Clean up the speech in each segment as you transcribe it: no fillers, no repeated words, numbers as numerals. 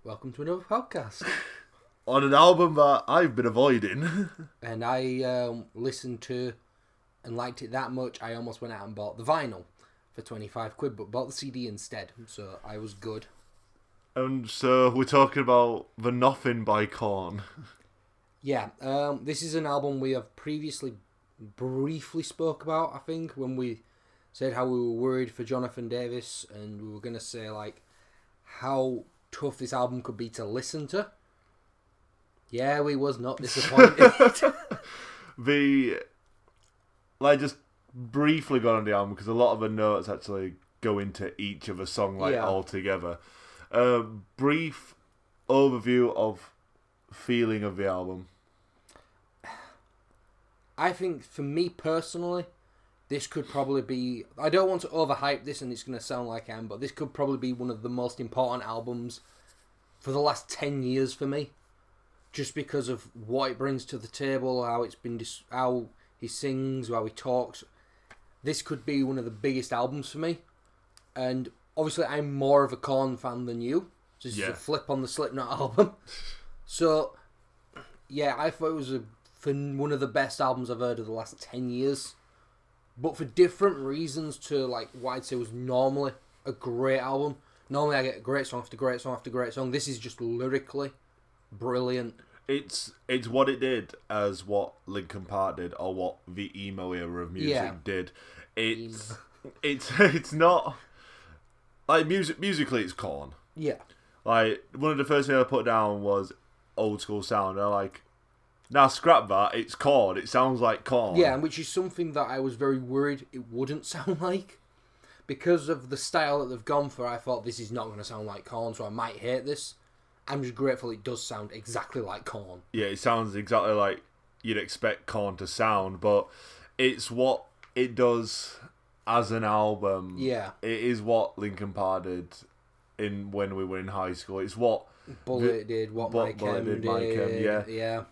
Welcome to another podcast. On an album that I've been avoiding. And I listened to and liked it that much, I almost went out and bought the vinyl for 25 quid, but bought the CD instead. So I was good. And so we're talking about The Nothing by Korn. Yeah, this is an album we have previously briefly spoke about, I think, when we said how we were worried for Deven Davis, and we were going to say, like, how tough this album could be to listen to. Yeah, we was not disappointed. Just briefly got on the album, because a lot of the notes actually go into each of a song, all together. Brief overview of feeling of the album. I think, for me personally, this could probably be... I don't want to overhype this, and it's going to sound like I am, but this could probably be one of the most important albums for the last 10 years for me. Just because of what it brings to the table, how it's been, how he sings, how he talks. This could be one of the biggest albums for me. And obviously, I'm more of a Korn fan than you. So this is a flip on the Slipknot album. So, yeah, I thought it was one of the best albums I've heard of the last 10 years. But for different reasons to, like, what I'd say was normally a great album. Normally I get great song after great song after great song. This is just lyrically brilliant. It's what it did as what Linkin Park did, or what the emo era of music did. It's not like musically it's Korn. Yeah. Like, one of the first things I put down was old school sound. They're like, now scrap that, it's Korn. It sounds like Korn. Yeah, which is something that I was very worried it wouldn't sound like. Because of the style that they've gone for, I thought this is not going to sound like Korn, so I might hate this. I'm just grateful it does sound exactly like Korn. Yeah, it sounds exactly like you'd expect Korn to sound, but it's what it does as an album. Yeah. It is what Linkin Park did when we were in high school. It's what Bullet did, what Mike did. Yeah.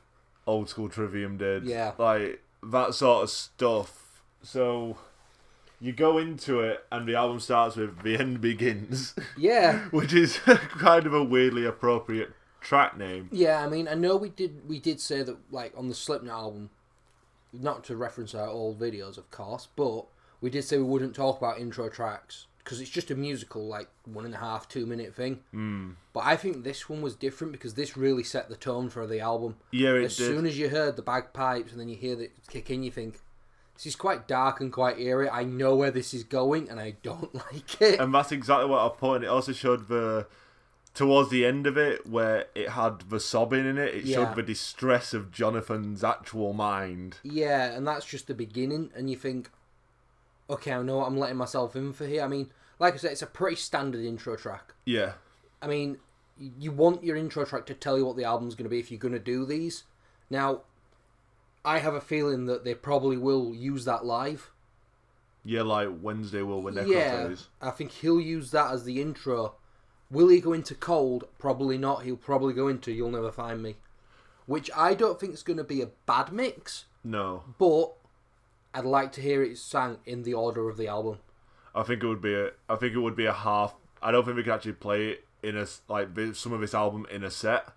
Old School Trivium did. Yeah. Like, that sort of stuff. So, you go into it, and the album starts with The End Begins. Yeah. Which is kind of a weirdly appropriate track name. Yeah, I mean, I know we did say that, like, on the Slipknot album, not to reference our old videos, of course, but we did say we wouldn't talk about intro tracks, because it's just a musical, like, 1.5, 2 minute thing. But I think this one was different, because this really set the tone for the album. Yeah, it As did. soon as you heard the bagpipes, and then you hear it kick in, you think, this is quite dark and quite eerie. I know where this is going, and I don't like it. And that's exactly what I put, and it also showed towards the end of it, where it had the sobbing in it, showed the distress of Jonathan's actual mind. Yeah, and that's just the beginning, and you think, okay, I know what I'm letting myself in for here. I mean, like I said, it's a pretty standard intro track. Yeah. I mean, you want your intro track to tell you what the album's going to be if you're going to do these. Now, I have a feeling that they probably will use that live. Yeah, like Wednesday will when Necro plays. I think he'll use that as the intro. Will he go into Cold? Probably not. He'll probably go into You'll Never Find Me. Which I don't think is going to be a bad mix. No. But I'd like to hear it sang in the order of the album. I think it would be a half. I don't think we could actually play it in some of this album in a set.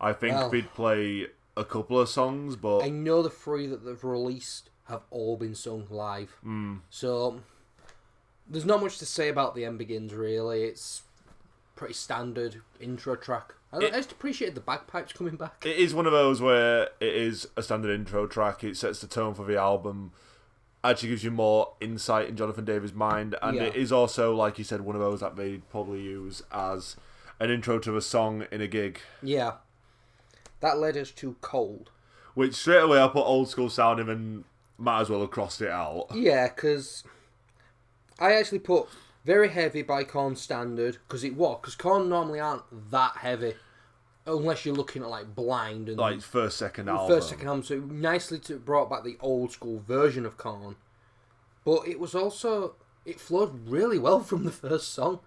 I think we'd play a couple of songs, but I know the 3 that they've released have all been sung live. So there's not much to say about The End Begins, really. It's pretty standard intro track. I just appreciated the bagpipes coming back. It is one of those where it is a standard intro track. It sets the tone for the album. Actually gives you more insight in Deven Davis' mind, and it is also, like you said, one of those that they'd probably use as an intro to a song in a gig. Yeah. That led us to Cold. Which straight away I put old school sound in and might as well have crossed it out. Yeah, because I actually put Very Heavy by Korn standard, because Korn normally aren't that heavy, unless you're looking at like Blind and like second album. So it nicely brought back the old school version of Korn. But it was also, it flowed really well from the first song.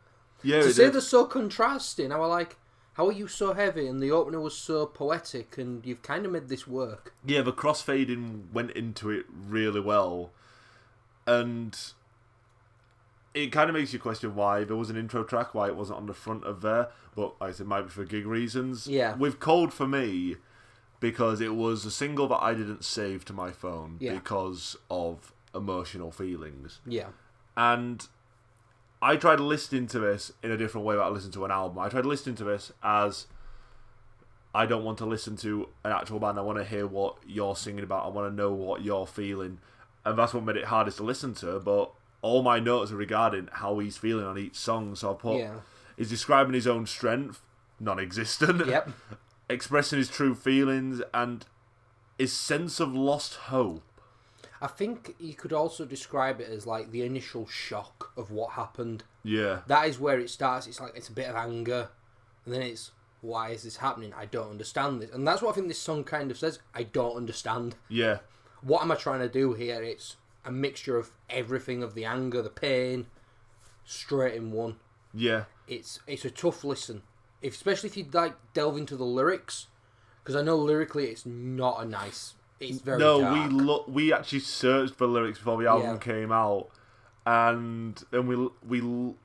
Yeah, to say they're so contrasting, I was like, how are you so heavy? And the opener was so poetic, and you've kind of made this work. Yeah, the crossfading went into it really well. And it kind of makes you question why there was an intro track, why it wasn't on the front of there. But like I said, it might be for gig reasons. Yeah. With Cold for me, because it was a single that I didn't save to my phone because of emotional feelings. Yeah. And I tried listening to this in a different way that I listened to an album. I tried listening to this as I don't want to listen to an actual band. I want to hear what you're singing about. I want to know what you're feeling. And that's what made it hardest to listen to. But all my notes are regarding how he's feeling on each song. So I put, he's describing his own strength, non-existent. Yep. Expressing his true feelings and his sense of lost hope. I think you could also describe it as like the initial shock of what happened. Yeah. That is where it starts. It's like, it's a bit of anger. And then it's, why is this happening? I don't understand this. And that's what I think this song kind of says. I don't understand. Yeah. What am I trying to do here? It's a mixture of everything, of the anger, the pain, straight in one. Yeah. It's a tough listen. Especially if you like delve into the lyrics. Because I know lyrically it's not a nice... It's very dark. We actually searched for lyrics before the album came out, and then we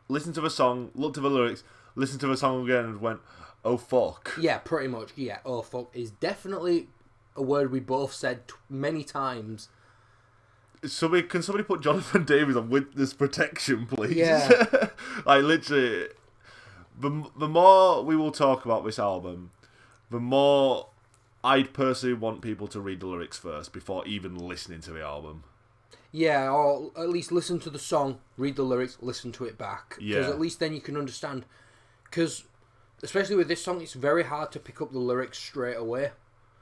listened to the song, looked at the lyrics, listened to the song again, and went, "Oh fuck." Yeah, pretty much. Yeah, "oh fuck" is definitely a word we both said many times. Can somebody put Jonathan Davis on Witness Protection, please? Yeah. Like literally, the more we will talk about this album, the more I'd personally want people to read the lyrics first before even listening to the album. Yeah, or at least listen to the song, read the lyrics, listen to it back. Yeah. Because at least then you can understand. Because, especially with this song, it's very hard to pick up the lyrics straight away.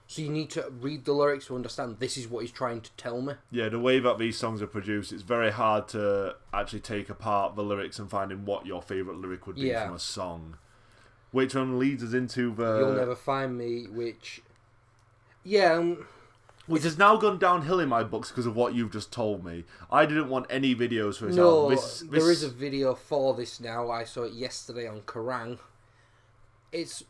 So you need to read the lyrics to understand this is what he's trying to tell me. Yeah, the way that these songs are produced, it's very hard to actually take apart the lyrics and finding what your favourite lyric would be from a song. Which one leads us into the... You'll Never Find Me, which... Yeah, which has now gone downhill in my books because of what you've just told me. I didn't want any videos for this album. No, there is a video for this now. I saw it yesterday on Kerrang. It's...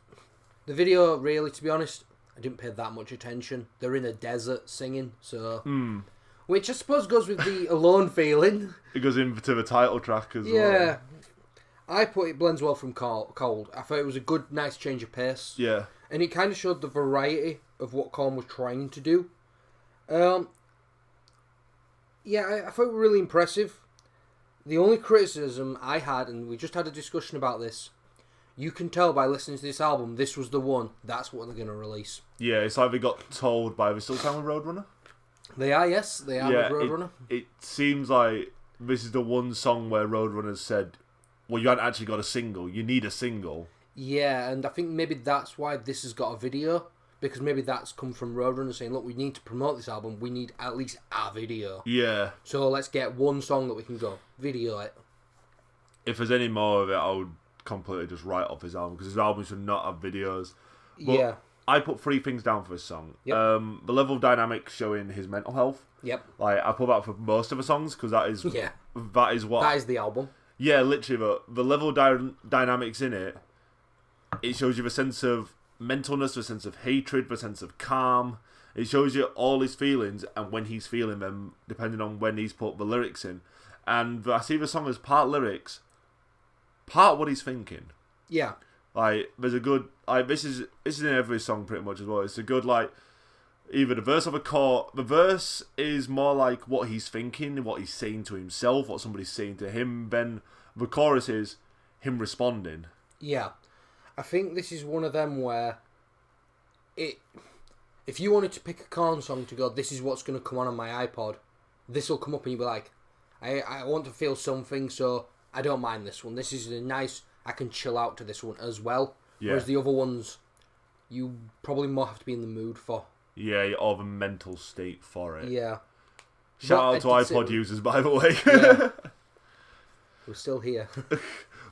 The video, really, to be honest, I didn't pay that much attention. They're in a desert singing, so... Which I suppose goes with the alone feeling. It goes into the title track as well. Yeah. I put it blends well from Cold. I thought it was a good, nice change of pace. Yeah. And it kind of showed the variety of what Korn was trying to do. I thought it was really impressive. The only criticism I had, and we just had a discussion about this, you can tell by listening to this album, this was the one, that's what they're going to release. Yeah, it's like they got told by... Are they still time with Roadrunner? They are, yes. They are with Roadrunner. It seems like this is the one song where Roadrunner said, well, you haven't actually got a single. You need a single. Yeah, and I think maybe that's why this has got a video. Because maybe that's come from Roadrunner saying, look, we need to promote this album. We need at least a video. Yeah. So let's get one song that we can go video it. If there's any more of it, I would completely just write off his album. Because his album should not have videos. But yeah. I put 3 things down for this song. Yep. The level of dynamic showing his mental health. Yep. Like, I put that for most of the songs. Because that is what... That is the album. Yeah, literally, the level of dynamics in it, it shows you the sense of mentalness, the sense of hatred, the sense of calm. It shows you all his feelings and when he's feeling them, depending on when he's put the lyrics in. And I see the song as part lyrics, part what he's thinking. Yeah. Like, there's a good... Like, this is in every song pretty much as well. It's a good, like... Either the verse of a chord... The verse is more like what he's thinking, what he's saying to himself, what somebody's saying to him. Then the chorus is him responding. Yeah. I think this is one of them where... If you wanted to pick a Korn song to go, this is what's going to come on my iPod, this will come up and you'll be like, I want to feel something, so I don't mind this one. This is a nice... I can chill out to this one as well. Yeah. Whereas the other ones, you probably more have to be in the mood for. Yeah, or the mental state for it. Yeah. Shout out to iPod users, by the way. Yeah. We're still here.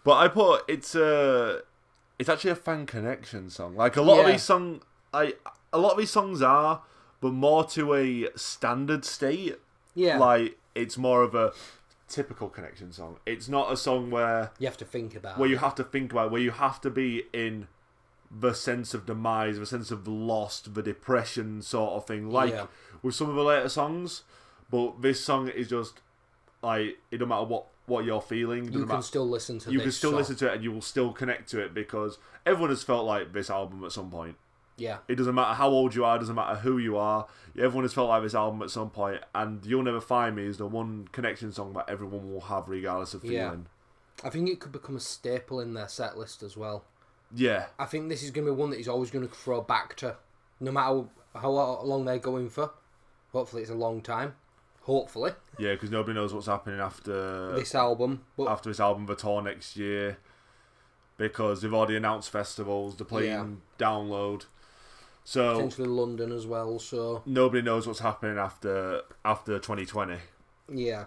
But I put it's actually a fan connection song. Like a lot of these songs, a lot of these songs are, but more to a standard state. Yeah. Like it's more of a typical connection song. It's not a song where you have to think about. Where you have to think about. Where you have to be in the sense of demise, the sense of lost, the depression sort of thing, like with some of the later songs. But this song is just like, it don't matter what what you're feeling. You can still listen to You can still listen to it, and you will still connect to it, because everyone has felt like this album at some point. Yeah. It doesn't matter how old you are, it doesn't matter who you are. Everyone has felt like this album at some point, and You'll Never Find Me is the one connection song that everyone will have regardless of feeling. Yeah. I think it could become a staple in their set list as well. Yeah. I think this is going to be one that he's always going to throw back to, no matter how long they're going for. Hopefully it's a long time. Hopefully. Yeah, because nobody knows what's happening after this album. After this album, the tour next year. Because they've already announced festivals, they're playing Download. So potentially London as well, so nobody knows what's happening after 2020. Yeah.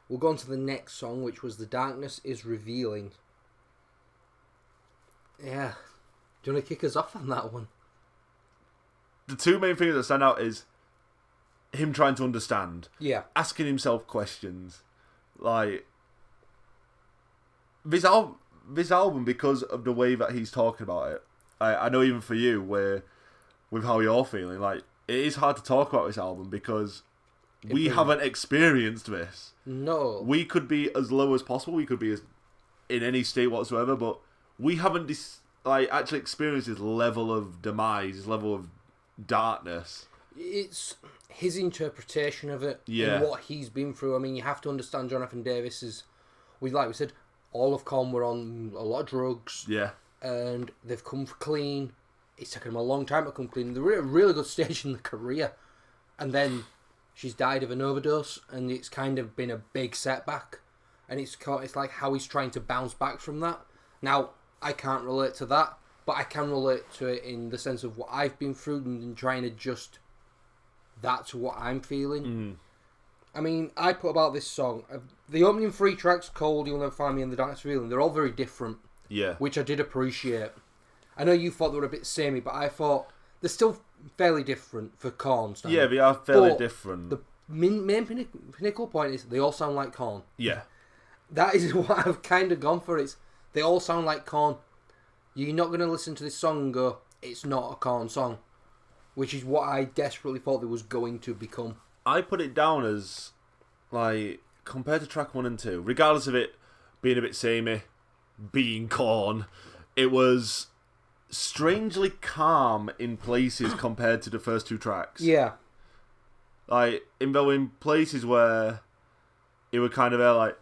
We'll go on to the next song, which was The Darkness is Revealing. Yeah. Do you want to kick us off on that one? The two main things that stand out is him trying to understand. Yeah. Asking himself questions. Like, this album, because of the way that he's talking about it, I know even for you, with how you're feeling, like, it is hard to talk about this album because we haven't experienced this. No. We could be as low as possible, we could be as in any state whatsoever, but we haven't actually experienced this level of demise, this level of darkness. It's his interpretation of it, yeah, and what he's been through. I mean, you have to understand Jonathan Davis is, like we said, all of Korn were on a lot of drugs. Yeah. And they've come clean. It's taken them a long time to come clean. They're at a really good stage in the career. And then she's died of an overdose, and it's kind of been a big setback. And it's like how he's trying to bounce back from that. Now, I can't relate to that, but I can relate to it in the sense of what I've been through and trying to adjust that to what I'm feeling. Mm. I mean, I put about this song, the opening 3 tracks, Cold, You'll Never Find Me, and The Darkness Revealing, they're all very different. Yeah. Which I did appreciate. I know you thought they were a bit samey, but I thought they're still fairly different for Korn. Yeah, they are fairly different. The main pinnacle point is they all sound like Korn. Yeah. That is what I've kind of gone for. They all sound like Korn. You're not going to listen to this song and go, it's not a Korn song. Which is what I desperately thought they was going to become. I put it down as, like, compared to track 1 and 2, regardless of it being a bit samey, being Korn, it was strangely calm in places compared to the first 2 tracks. Yeah. Like, in places where it would kind of be like,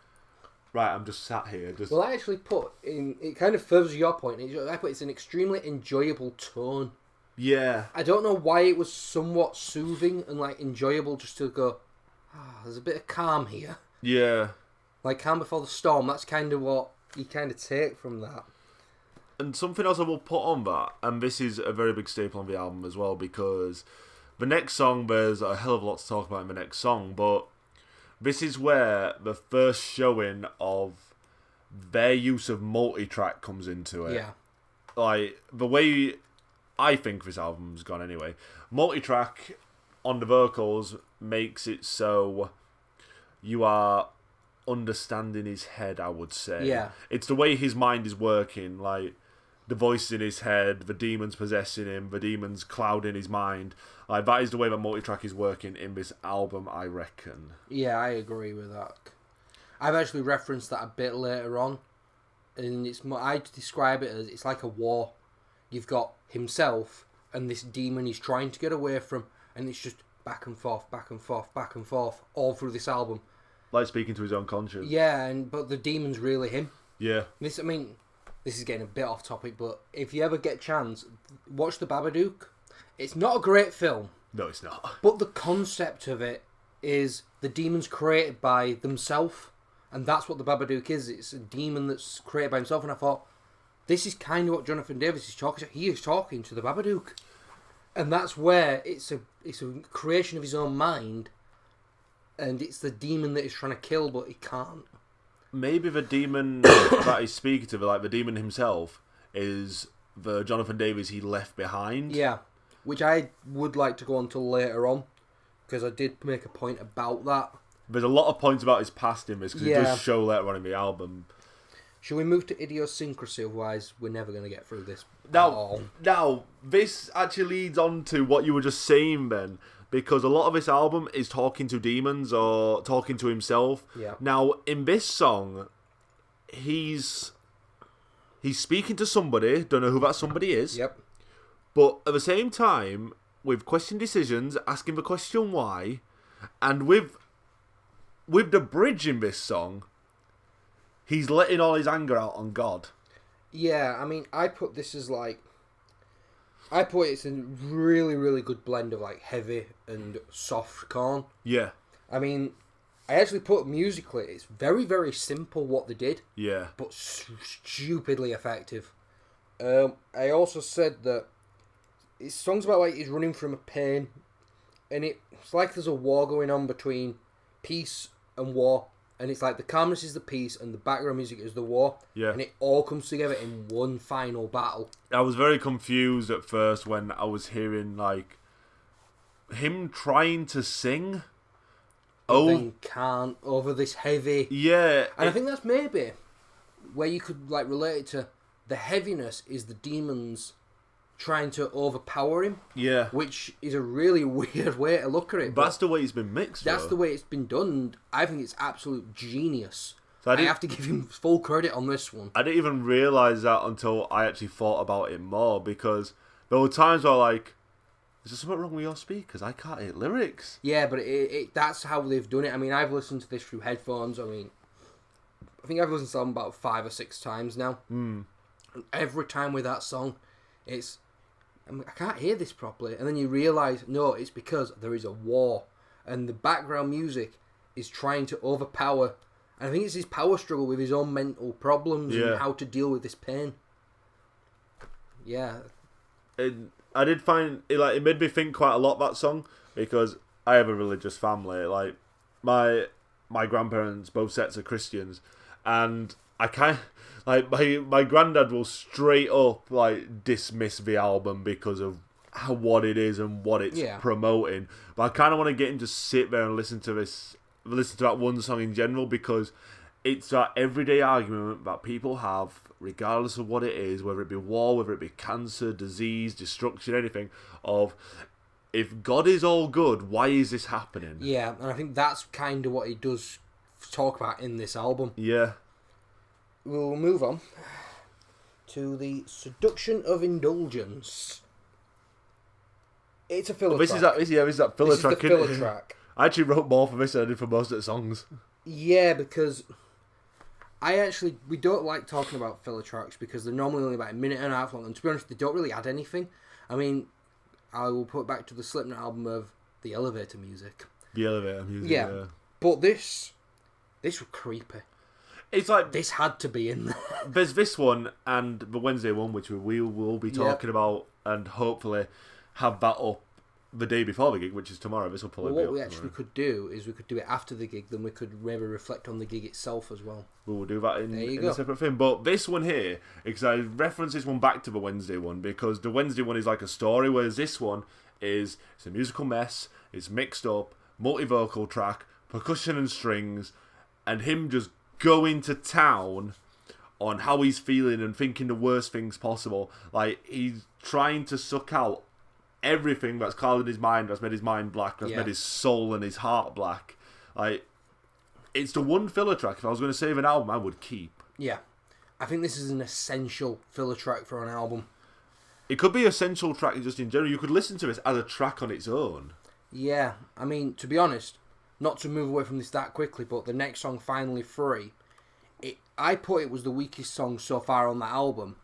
right, I'm just sat here. Well, I actually put in, it kind of furthers your point, I put it's an extremely enjoyable tone. Yeah. I don't know why it was somewhat soothing and like enjoyable just to go, there's a bit of calm here. Yeah. Like calm before the storm, that's kind of what you kind of take from that. And something else I will put on that, and this is a very big staple on the album as well, because the next song, there's a hell of a lot to talk about in the next song, but this is where the first showing of their use of multi-track comes into it. Yeah. Like, the way I think this album's gone anyway, multi-track on the vocals makes it so you are understanding his head, I would say. Yeah. It's the way his mind is working, like the voices in his head, the demons possessing him, the demons clouding his mind. Like, that is the way that multi-track is working in this album, I reckon. Yeah, I agree with that. I've actually referenced that a bit later on, and it's more, I describe it as it's like a war. You've got himself and this demon he's trying to get away from, and it's just back and forth, back and forth, back and forth, all through this album. Like speaking to his own conscience. Yeah, but the demon's really him. Yeah. This is getting a bit off topic, but if you ever get a chance, watch The Babadook. It's not a great film. No, it's not. But the concept of it is the demon's created by themselves, and that's what The Babadook is. It's a demon that's created by himself, and I thought, this is kind of what Jonathan Davis is talking to. He is talking to The Babadook. And that's where it's a creation of his own mind, and it's the demon that he's trying to kill, but he can't. Maybe the demon that he's speaking to, like the demon himself, is the Jonathan Davis he left behind. Yeah, which I would like to go on to later on, because I did make a point about that. There's a lot of points about his past in this, because it does show later on in the album. Shall we move to idiosyncrasy? Otherwise, we're never going to get through this. Now, this actually leads on to what you were just saying, Ben. because a lot of this album is talking to demons or talking to himself. Yeah. Now, in this song, he's speaking to somebody, don't know who that somebody is. Yep. But at the same time, with question decisions, asking the question why, and with the bridge in this song, he's letting all his anger out on God. Yeah, I mean, I put this as like... I put it's a really, really good blend of like heavy and soft Korn. Yeah. I mean, I actually put musically, it's very, very simple what they did. Yeah. But stupidly effective. I also said that it's songs about like he's running from a pain, and it's like there's a war going on between peace and war, and it's like the calmness is the peace and the background music is the war. Yeah. And it all comes together in one final battle. I was very confused at first when I was hearing like him trying to sing. Then can't over this heavy. Yeah. And I think that's maybe where you could like relate it to the heaviness is the demons trying to overpower him. Yeah. Which is a really weird way to look at it. But that's the way it's been mixed. That's though. the way it's been done. I think it's absolute genius. So I have to give him full credit on this one. I didn't even realise that until I actually thought about it more, because there were times where like, is there something wrong with your speakers? I can't hit lyrics. Yeah, but that's how they've done it. I mean, I've listened to this through headphones. I mean, I think I've listened to them about 5 or 6 times now. Mm. And every time with that song, it's... I can't hear this properly. And then you realise, no, it's because there is a war. And the background music is trying to overpower... And I think it's his power struggle with his own mental problems and how to deal with this pain. Yeah. I did find it, like, it made me think quite a lot, that song, because I have a religious family. Like, my grandparents, both sets are Christians, and I kind of, like, my granddad will straight up like dismiss the album because of what it is and what it's promoting. But I kind of want to get him to sit there and listen to that one song in general, because it's that everyday argument that people have, regardless of what it is, whether it be war, whether it be cancer, disease, destruction, anything, of if God is all good, why is this happening? Yeah, and I think that's kind of what he does talk about in this album. Yeah. We'll move on to the Seduction of Indulgence. It's a filler track. This is that filler track. This is the filler track. I actually wrote more for this than I did for most of the songs. Yeah, because we don't like talking about filler tracks because they're normally only about a minute and a half long, and to be honest, they don't really add anything. I mean, I will put it back to the Slipknot album of the elevator music. The elevator music, yeah. But this was creepy. It's like... This had to be in there. There's this one and the Wednesday one, which we will be talking about, and hopefully have that up the day before the gig, which is tomorrow. This will probably be up what we actually could do is we could do it after the gig, then we could maybe reflect on the gig itself as well. We will do that in a separate thing. But this one here, because I reference this one back to the Wednesday one, because the Wednesday one is like a story, whereas this one it's a musical mess, it's mixed up, multi-vocal track, percussion and strings, and him just going to town on how he's feeling and thinking the worst things possible. Like, he's trying to suck out everything that's clouded his mind, that's made his mind black, that's made his soul and his heart black. Like, it's the one filler track, if I was going to save an album, I would keep. Yeah. I think this is an essential filler track for an album. It could be essential track just in general. You could listen to this as a track on its own. Yeah. I mean, to be honest, not to move away from this that quickly, but the next song, Finally Free, I put it was the weakest song so far on that album.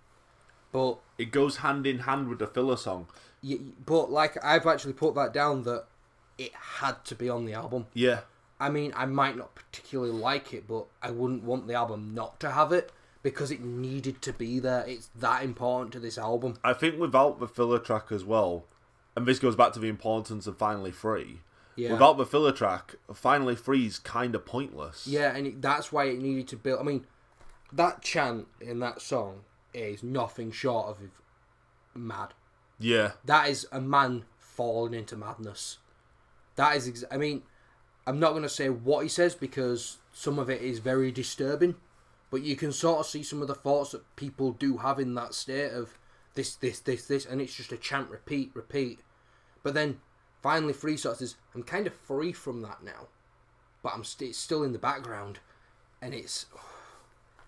But it goes hand in hand with the filler song. But like, I've actually put that down that it had to be on the album. Yeah. I mean, I might not particularly like it, but I wouldn't want the album not to have it because it needed to be there. It's that important to this album. I think without the filler track as well, and this goes back to the importance of Finally Free. Yeah. Without the filler track, Finally Free is kind of pointless. Yeah, and that's why it needed to build. I mean, that chant in that song is nothing short of mad. Yeah. That is a man falling into madness. That is... I mean, I'm not going to say what he says because some of it is very disturbing, but you can sort of see some of the thoughts that people do have in that state of this, and it's just a chant, repeat. But then Finally Free sort of says, I'm kind of free from that now, but it's still in the background, and it's...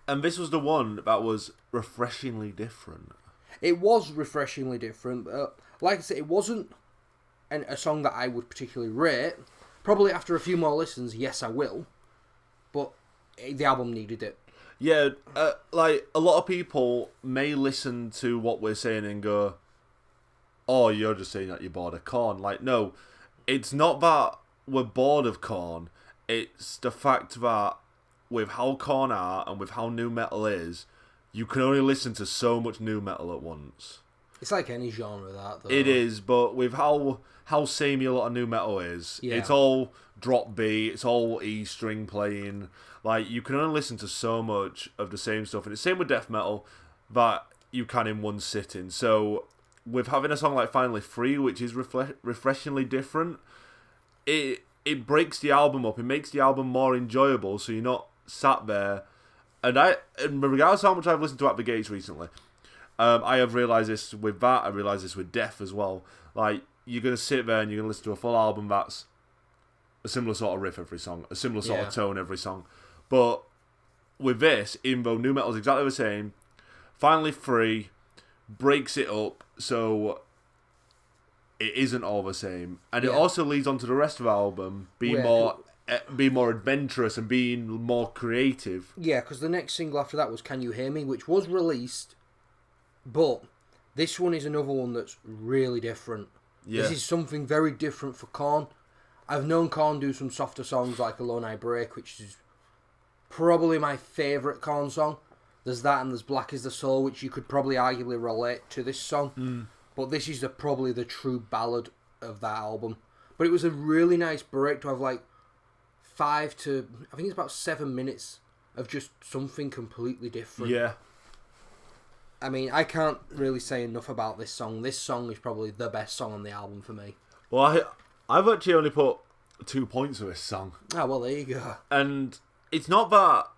And this was the one that was refreshingly different. It was refreshingly different, but like I said, it wasn't a song that I would particularly rate. Probably after a few more listens, yes, I will, but the album needed it. Yeah, like, a lot of people may listen to what we're saying and go, oh, you're just saying that you're bored of Korn. Like, no, it's not that we're bored of Korn. It's the fact that with how Korn are and with how new metal is, you can only listen to so much new metal at once. It's like any genre, that, though. It is, but with how samey a lot of new metal is, it's all drop beat, it's all E string playing. Like, you can only listen to so much of the same stuff. And it's the same with death metal, that you can in one sitting. So, with having a song like Finally Free, which is refreshingly different, it breaks the album up. It makes the album more enjoyable, so you're not sat there. And regardless of how much I've listened to At the Gates recently, I have realised this with that. I realised this with Death as well. Like, you're going to sit there and you're going to listen to a full album that's a similar sort of riff every song, a similar sort of tone every song. But with this, even though new metal is exactly the same, Finally Free breaks it up so it isn't all the same. And it also leads on to the rest of the album being more adventurous and being more creative. Yeah, because the next single after that was Can You Hear Me, which was released, but this one is another one that's really different. Yeah. This is something very different for Korn. I've known Korn do some softer songs like Alone I Break, which is probably my favourite Korn song. There's that, and there's Black is the Soul, which you could probably arguably relate to this song. But this is probably the true ballad of that album. But it was a really nice break to have like 5 to, I think it's about 7 minutes of just something completely different. Yeah. I mean, I can't really say enough about this song. This song is probably the best song on the album for me. Well, I've actually only put 2 points for this song. Oh, well, there you go. And it's not that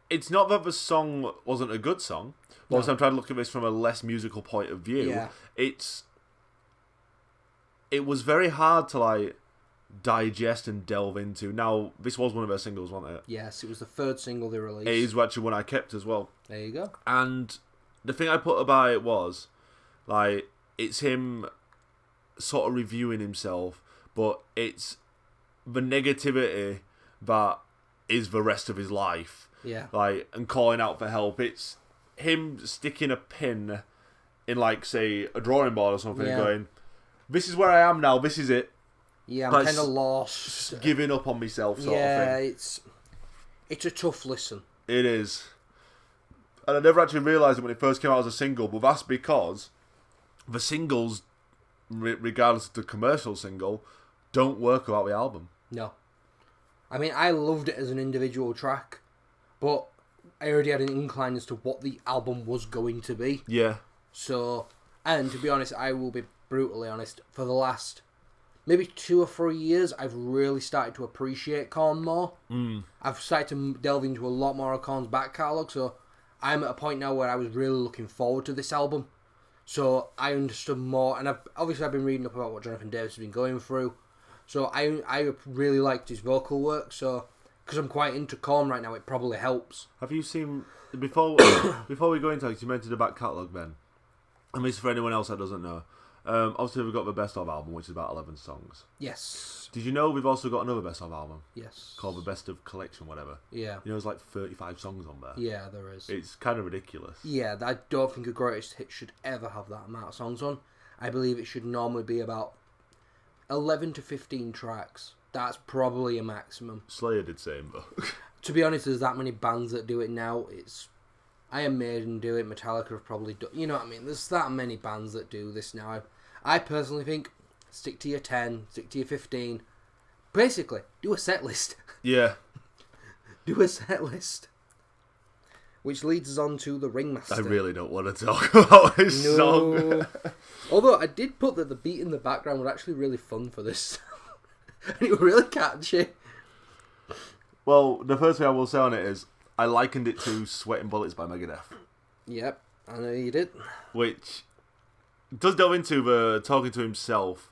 the song wasn't a good song. But also I'm trying to look at this from a less musical point of view. Yeah. It was very hard to, like, digest and delve into. Now, this was one of their singles, wasn't it? Yes, it was the third single they released. It is actually one I kept as well. There you go. And the thing I put about it was, like, it's him sort of reviewing himself, but it's the negativity that is the rest of his life. Yeah. Like, and calling out for help. It's him sticking a pin in, like, say, a drawing board or something and going, this is where I am now, this is it. Yeah, I'm kind of lost. Giving up on myself sort of thing. Yeah, it's a tough listen. It is. And I never actually realised it when it first came out as a single, but that's because the singles, regardless of the commercial single, don't work without the album. No. I mean, I loved it as an individual track, but I already had an incline as to what the album was going to be. Yeah. So, and to be honest, I will be brutally honest, for the last maybe 2 or 3 years, I've really started to appreciate Korn more. I've started to delve into a lot more of Korn's back catalogue, so I'm at a point now where I was really looking forward to this album. So I understood more, and I've been reading up about what Jonathan Davis has been going through. So I really liked his vocal work, so because I'm quite into Korn right now, it probably helps. Have you seen, before we go into it, you mentioned the back catalogue, Ben, and this is for anyone else that doesn't know, obviously we've got the Best Of album, which is about 11 songs. Yes. Did you know we've also got another Best Of album? Yes. Called the Best Of Collection, whatever. Yeah. You know, there's like 35 songs on there. Yeah, there is. It's kind of ridiculous. Yeah, I don't think a greatest hit should ever have that amount of songs on. I believe it should normally be about 11 to 15 tracks. That's probably a maximum. Slayer did same, but to be honest, there's that many bands that do it now. It's Iron Maiden do it, Metallica have probably done. You know what I mean? There's that many bands that do this now. I personally think stick to your 10, stick to your 15. Basically, do a set list. Yeah. Do a set list. Which leads us on to the Ringmaster. I really don't want to talk about this song. Although I did put that the beat in the background was actually really fun for this. And it was really catchy. Well, the first thing I will say on it is I likened it to Sweating Bullets by Megadeth. Yep, I know you did. Which does delve into the talking to himself,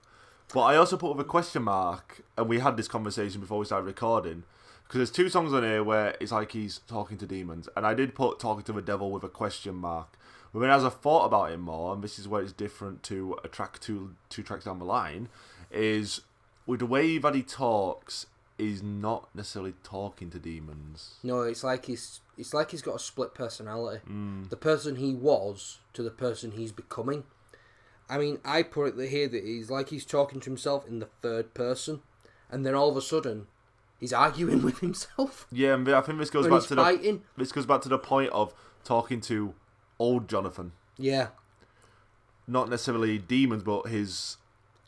But I also put with a question mark, and we had this conversation before we started recording, because there's 2 songs on here where it's like he's talking to demons, and I did put talking to the devil with a question mark. But then as I thought about it more, and this is where it's different to a track two tracks down the line, is with the way that he talks, he's not necessarily talking to demons. No, it's like he's got a split personality. The person he was to the person he's becoming. I mean, I put it here that he's talking to himself in the third person, and then all of a sudden, he's arguing with himself. Yeah, and I think this goes back to the point of talking to old Jonathan. Yeah. Not necessarily demons, but his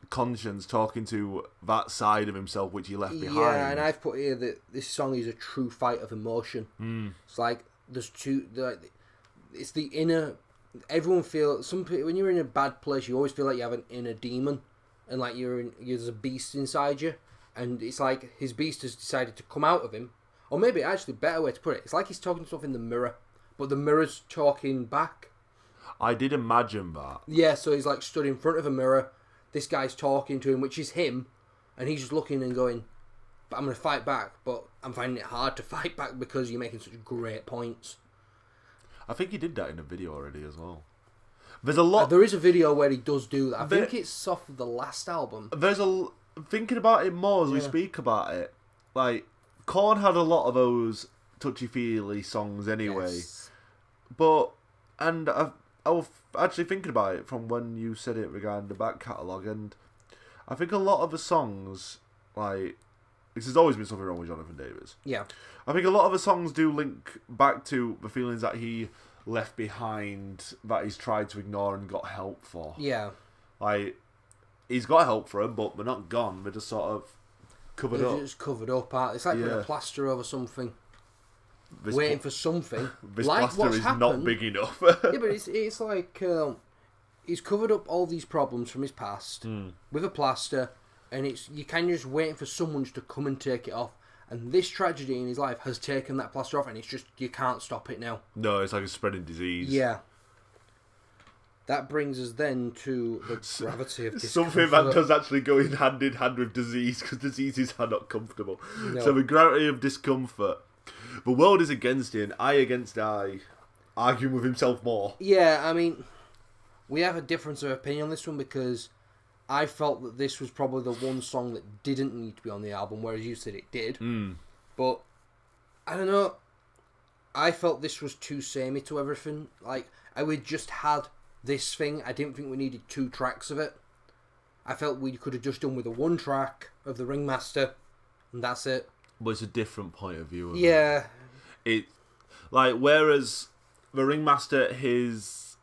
conscience, talking to that side of himself which he left behind. Yeah, and I've put here that this song is a true fight of emotion. It's like there's it's the inner. Everyone feels when you're in a bad place, you always feel like you have an inner demon, and like there's a beast inside you, and it's like his beast has decided to come out of him, or maybe actually better way to put it, it's like he's talking to stuff in the mirror, but the mirror's talking back. I did imagine that. Yeah, so he's like stood in front of a mirror. This guy's talking to him, which is him, and he's just looking and going, "But I'm going to fight back, but I'm finding it hard to fight back because you're making such great points." I think he did that in a video already as well. There's a lot. There is a video where he does do that. I think it's off of the last album. Thinking about it more as we speak about it, like Korn had a lot of those touchy-feely songs anyway. Yes. I was actually thinking about it from when you said it regarding the back catalogue, and I think a lot of the songs, like, this has always been something wrong with Jonathan Davis. Yeah. I think a lot of the songs do link back to the feelings that he left behind, that he's tried to ignore and got help for. Yeah. Like, he's got help for them, but they're not gone. They're just sort of covered up. They're just covered up. It's like putting a plaster over something. Waiting for something. This like plaster what's is happened. not big enough. Yeah, but it's like he's covered up all these problems from his past with a plaster, and you kind of just waiting for someone just to come and take it off. And this tragedy in his life has taken that plaster off, and it's just, you can't stop it now. No, it's like a spreading disease. Yeah. That brings us then to the gravity of discomfort. Something that does actually go in hand with disease, because diseases are not comfortable. No. So the gravity of discomfort. The world is against him, eye against eye, arguing with himself more. Yeah, I mean, we have a difference of opinion on this one, because I felt that this was probably the one song that didn't need to be on the album, whereas you said it did. But, I don't know, I felt this was too samey to everything. Like, we just had this thing. I didn't think we needed 2 tracks of it. I felt we could have just done with a 1 track of the Ringmaster, and that's it. But it's a different point of view of it. Like, whereas the Ringmaster is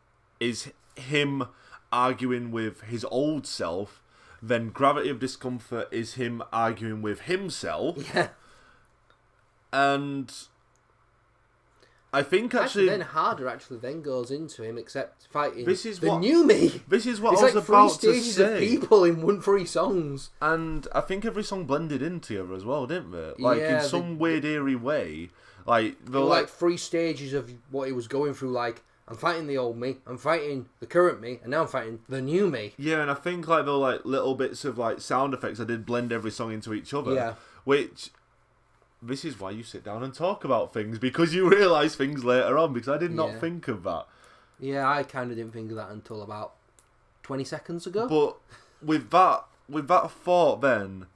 him arguing with his old self, then Gravity of Discomfort is him arguing with himself. Yeah. And I think actually then Harder actually then goes into him, except fighting the new me. This is what it's I was like about 3 to stages say. of people in 3 songs. And I think every song blended in together as well, didn't they? Like, yeah, in some weird, eerie way. Like, like 3 stages of what he was going through. Like, I'm fighting the old me, I'm fighting the current me, and now I'm fighting the new me. Yeah, and I think like the like little bits of like sound effects, I did blend every song into each other. Yeah. Which, this is why you sit down and talk about things, because you realise things later on, because I did not think of that. Yeah, I kind of didn't think of that until about 20 seconds ago. But with that thought then,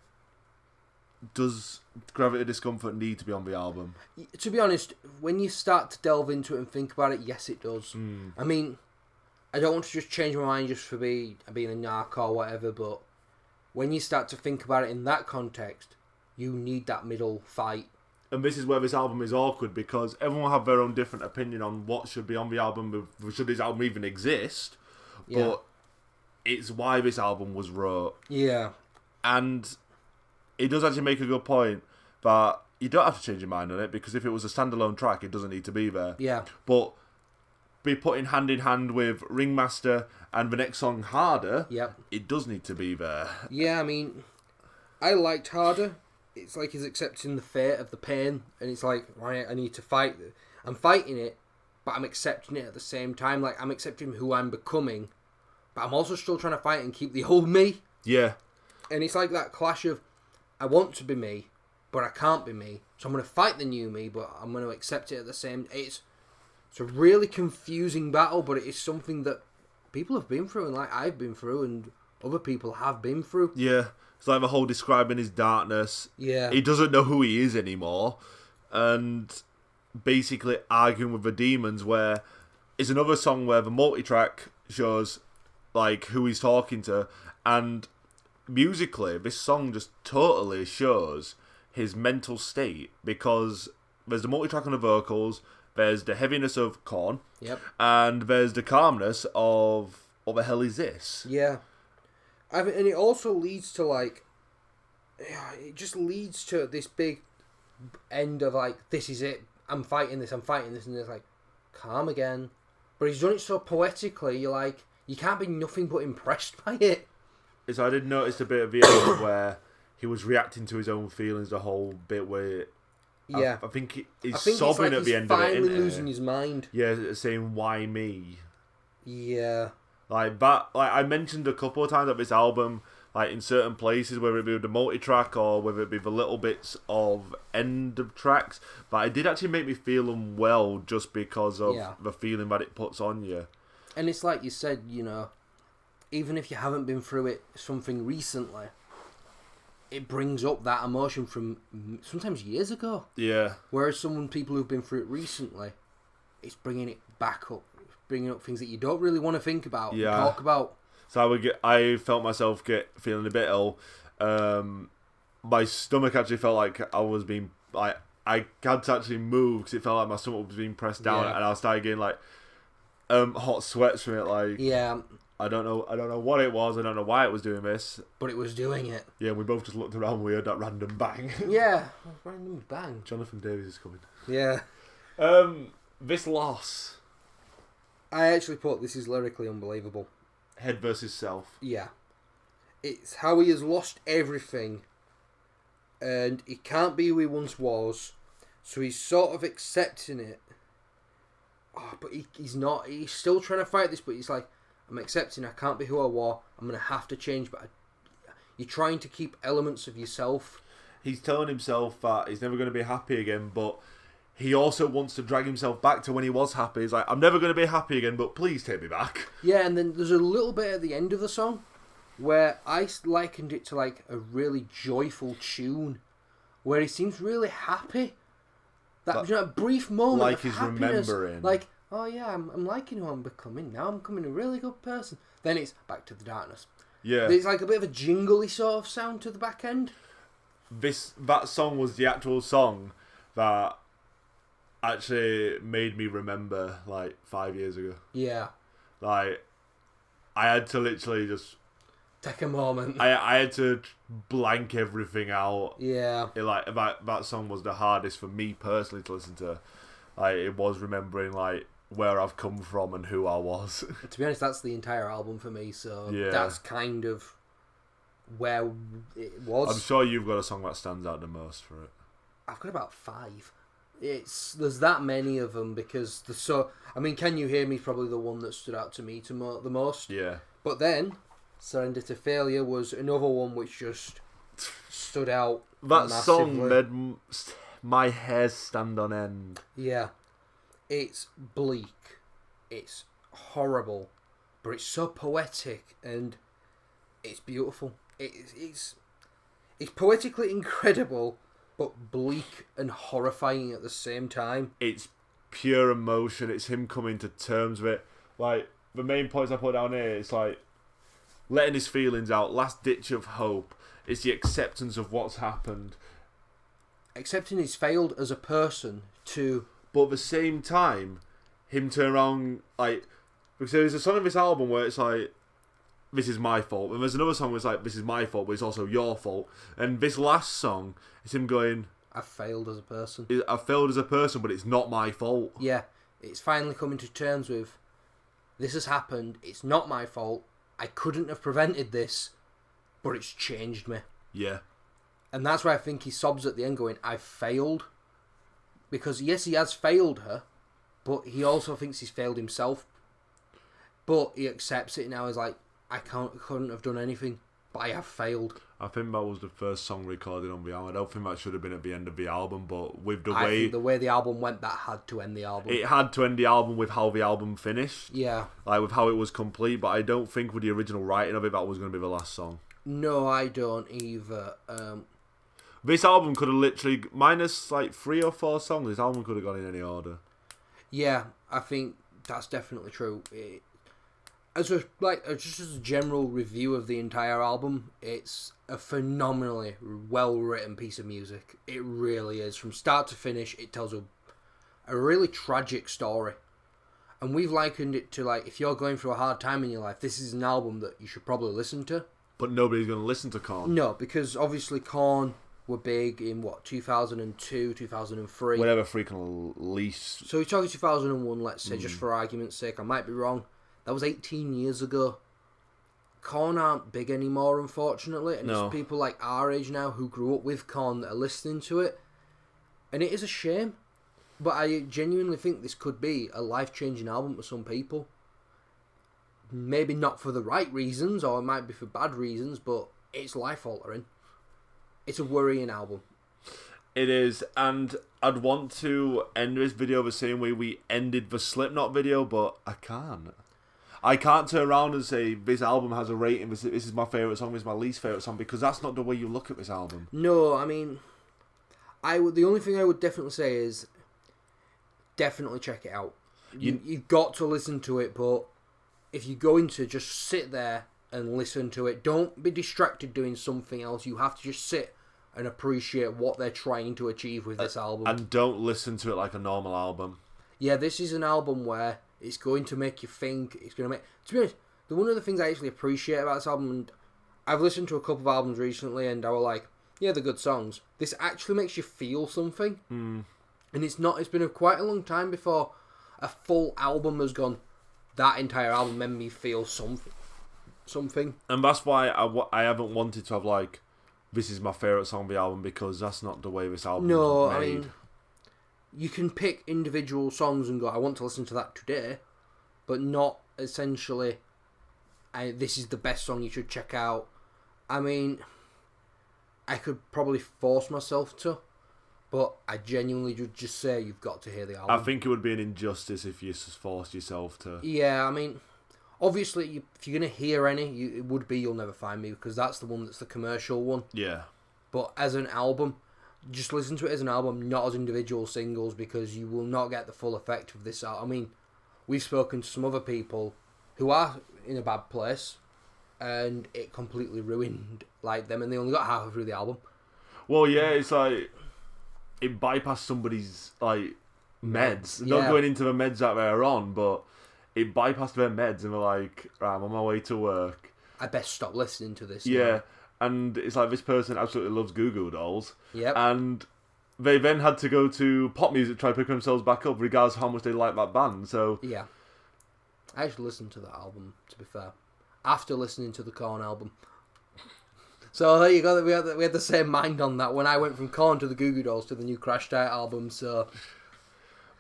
does Gravity Discomfort need to be on the album? To be honest, when you start to delve into it and think about it, yes, it does. I mean, I don't want to just change my mind just for being a narc or whatever, but when you start to think about it in that context, you need that middle fight. And this is where this album is awkward, because everyone will have their own different opinion on what should be on the album, should this album even exist. Yeah. But it's why this album was wrote. Yeah. And it does actually make a good point that you don't have to change your mind on it, because if it was a standalone track, it doesn't need to be there. Yeah. But be put in hand with Ringmaster and the next song, Harder, it does need to be there. Yeah, I mean, I liked Harder. It's like he's accepting the fate of the pain, and it's like, right, I need to fight. I'm fighting it, but I'm accepting it at the same time. Like, I'm accepting who I'm becoming, but I'm also still trying to fight and keep the old me. Yeah. And it's like that clash of, I want to be me, but I can't be me. So I'm going to fight the new me, but I'm going to accept it at the same... It's a really confusing battle, but it is something that people have been through, and like I've been through, and other people have been through. Yeah. It's like the whole describing his darkness. Yeah. He doesn't know who he is anymore. And basically arguing with the demons, where it's another song where the multi-track shows like who he's talking to, and musically this song just totally shows his mental state, because there's the multi-track on the vocals, there's the heaviness of Korn, Yep. and there's the calmness of what the hell is this? Yeah. I mean, and it also leads to like, it just leads to this big end of like, this is it, I'm fighting this, and it's like, calm again. But he's done it so poetically, you're like, you can't be nothing but impressed by it. So I did notice a bit of the end where he was reacting to his own feelings the whole bit, where yeah, I think he's sobbing like at the end of it. He's finally losing his mind. Yeah, saying, why me? Yeah. Like that, like I mentioned a couple of times that this album, like in certain places, whether it be the multi-track or whether it be the little bits of end of tracks, but it did actually make me feel unwell just because of the feeling that it puts on you. And it's like you said, you know, even if you haven't been through it, something recently, it brings up that emotion from sometimes years ago. Yeah. Whereas people who've been through it recently, it's bringing it back up, bringing up things that you don't really want to think about, and talk about. So I felt myself feeling a bit ill. My stomach actually felt like I was being I had to actually move because it felt like my stomach was being pressed down, and I started getting like hot sweats from it. Like I don't know what it was. I don't know why it was doing this, but it was doing it. Yeah, we both just looked around. We heard that random bang. Yeah, random bang. Jonathan Davis is coming. Yeah. This loss. I actually thought this is lyrically unbelievable. Head versus self. Yeah. It's how he has lost everything, and he can't be who he once was, so he's sort of accepting it. Oh, but he's not. He's still trying to fight this, but he's like, I'm accepting I can't be who I was. I'm going to have to change, but you're trying to keep elements of yourself. He's telling himself that he's never going to be happy again, but he also wants to drag himself back to when he was happy. He's like, I'm never going to be happy again, but please take me back. Yeah, and then there's a little bit at the end of the song where I likened it to like a really joyful tune where he seems really happy. That, you know, a brief moment like of he's happiness. Remembering. Like, oh yeah, I'm liking who I'm becoming now. I'm becoming a really good person. Then it's back to the darkness. Yeah. There's like a bit of a jingly sort of sound to the back end. That song was the actual song that actually made me remember like 5 years ago. Yeah. Like, I had to literally just take a moment. I had to blank everything out. Yeah. That song was the hardest for me personally to listen to. Like, it was remembering like where I've come from and who I was. To be honest, that's the entire album for me, so that's kind of where it was. I'm sure you've got a song that stands out the most for it. I've got about 5. There's that many of them because Can You Hear Me is probably the one that stood out to me the most. Yeah. But then Surrender to Failure was another one which just stood out. That massively. Song made my hair stand on end. Yeah. It's bleak. It's horrible. But it's so poetic and it's beautiful. It's poetically incredible, but bleak and horrifying at the same time. It's pure emotion. It's him coming to terms with it. Like, the main points I put down here, it's like letting his feelings out, last ditch of hope. It's the acceptance of what's happened. Accepting he's failed as a person to... But at the same time, him turn around, like... Because there's a song on this album where it's like, this is my fault. And there's another song where it's like, this is my fault, but it's also your fault. And this last song is him going... I've failed as a person. I've failed as a person, but it's not my fault. Yeah. It's finally coming to terms with, this has happened, it's not my fault, I couldn't have prevented this, but it's changed me. Yeah. And that's why I think he sobs at the end going, I've failed. Because yes, he has failed her, but he also thinks he's failed himself. But he accepts it now as like, I couldn't have done anything. but I have failed. I think that was the first song recorded on the album. I don't think that should have been at the end of the album, but with I think the way the album went, that had to end the album. It had to end the album with how the album finished. Yeah. Like, with how it was complete, but I don't think with the original writing of it, that was going to be the last song. No, I don't either. This album could have literally, minus like 3 or 4 songs, this album could have gone in any order. Yeah, I think that's definitely true. Just as a general review of the entire album, it's a phenomenally well-written piece of music. It really is. From start to finish, it tells a really tragic story. And we've likened it to, like, if you're going through a hard time in your life, this is an album that you should probably listen to. But nobody's going to listen to Korn. No, because obviously Korn were big in, 2002, 2003. Whatever freaking lease. So we're talking 2001, let's say, just for argument's sake. I might be wrong. That was 18 years ago. Korn aren't big anymore, unfortunately. And It's people like our age now who grew up with Korn that are listening to it. And it is a shame. But I genuinely think this could be a life-changing album for some people. Maybe not for the right reasons, or it might be for bad reasons, but it's life-altering. It's a worrying album. It is, and I'd want to end this video the same way we ended the Slipknot video, but I can't. I can't turn around and say this album has a rating, this is my favourite song, this is my least favourite song, because that's not the way you look at this album. No, I mean, the only thing I would definitely say is definitely check it out. You've got to listen to it, but if you're going to just sit there and listen to it, don't be distracted doing something else. You have to just sit and appreciate what they're trying to achieve with this album. And don't listen to it like a normal album. Yeah, this is an album where it's going to make you think. It's going to make... To be honest, one of the things I actually appreciate about this album, and I've listened to a couple of albums recently, and I was like, yeah, they're good songs. This actually makes you feel something. Mm. And it's been quite a long time before a full album has gone, that entire album made me feel something. And that's why I haven't wanted to have, like, this is my favourite song of the album, because that's not the way this album is made. I mean, you can pick individual songs and go, I want to listen to that today, but not essentially, this is the best song you should check out. I mean, I could probably force myself to, but I genuinely would just say you've got to hear the album. I think it would be an injustice if you just forced yourself to. Yeah, I mean, obviously, if you're going to hear any, it would be You'll Never Find Me, because that's the one that's the commercial one. Yeah. But as an album, just listen to it as an album, not as individual singles, because you will not get the full effect of this. I mean, we've spoken to some other people who are in a bad place, and it completely ruined like them, and they only got halfway through the album. Well, yeah, it's like it bypassed somebody's like meds. Yeah. Not going into the meds that they're on, but it bypassed their meds, and they're like, right, I'm on my way to work. I best stop listening to this. Yeah. Now. And it's like this person absolutely loves Goo Goo Dolls. Yep. And they then had to go to pop music to try to pick themselves back up, regardless of how much they like that band. So yeah, I actually listened to that album, to be fair, after listening to the Korn album. So there you go. We had the same mind on that. When I went from Korn to the Goo Goo Dolls to the new Crash Diet album. So,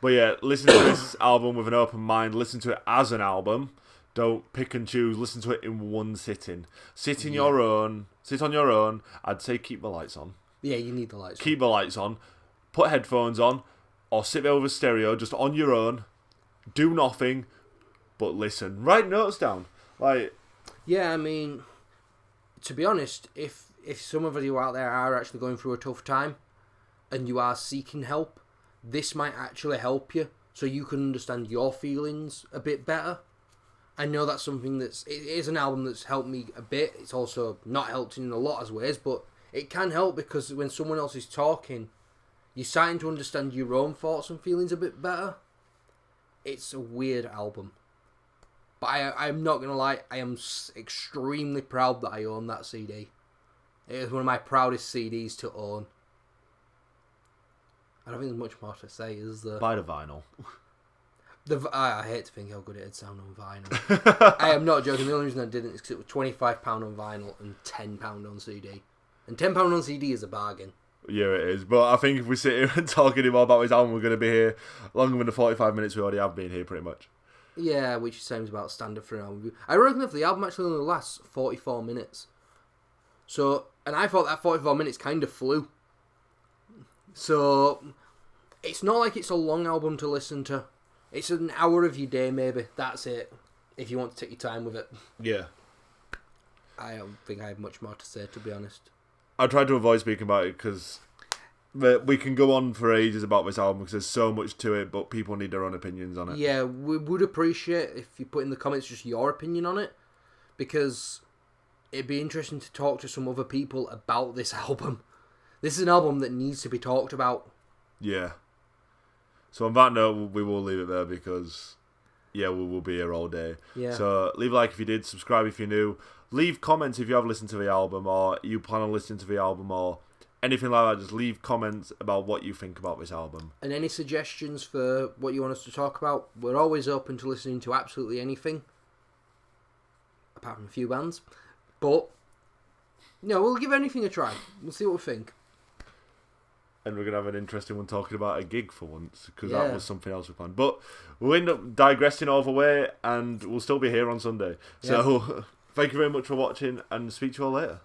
but yeah, listen to this album with an open mind. Listen to it as an album. Don't pick and choose. Listen to it in one sitting. Sit on your own. I'd say keep the lights on. Yeah, you need the lights. Keep the lights on. Put headphones on, or sit there with a stereo, just on your own. Do nothing, but listen. Write notes down. Like, yeah, I mean, to be honest, if some of you out there are actually going through a tough time, and you are seeking help, this might actually help you, so you can understand your feelings a bit better. I know that's something it is an album that's helped me a bit. It's also not helped in a lot of ways, but it can help because when someone else is talking, you're starting to understand your own thoughts and feelings a bit better. It's a weird album. But I'm not going to lie, I am extremely proud that I own that CD. It is one of my proudest CDs to own. I don't think there's much more to say, is there? buy the vinyl. I hate to think how good it'd sound on vinyl. I am not joking. The only reason I didn't is because it was £25 on vinyl and £10 on CD. And £10 on CD is a bargain. Yeah, it is. But I think if we sit here and talk anymore about this album, we're going to be here longer than the 45 minutes we already have been here, pretty much. Yeah, which seems about standard for an album review. Ironically enough, the album actually only lasts 44 minutes. So, and I thought that 44 minutes kind of flew. So, it's not like it's a long album to listen to. It's an hour of your day, maybe. That's it. If you want to take your time with it. Yeah. I don't think I have much more to say, to be honest. I tried to avoid speaking about it because we can go on for ages about this album because there's so much to it, but people need their own opinions on it. Yeah, we would appreciate if you put in the comments just your opinion on it, because it'd be interesting to talk to some other people about this album. This is an album that needs to be talked about. Yeah. So on that note, we will leave it there because, yeah, we will be here all day. Yeah. So leave a like if you did, subscribe if you're new, leave comments if you have listened to the album or you plan on listening to the album or anything like that. Just leave comments about what you think about this album. And any suggestions for what you want us to talk about. We're always open to listening to absolutely anything, apart from a few bands. But, no, we'll give anything a try. We'll see what we think. And we're going to have an interesting one talking about a gig for once, because that was something else we planned. But we'll end up digressing all the way, and we'll still be here on Sunday. So, thank you very much for watching, and speak to you all later.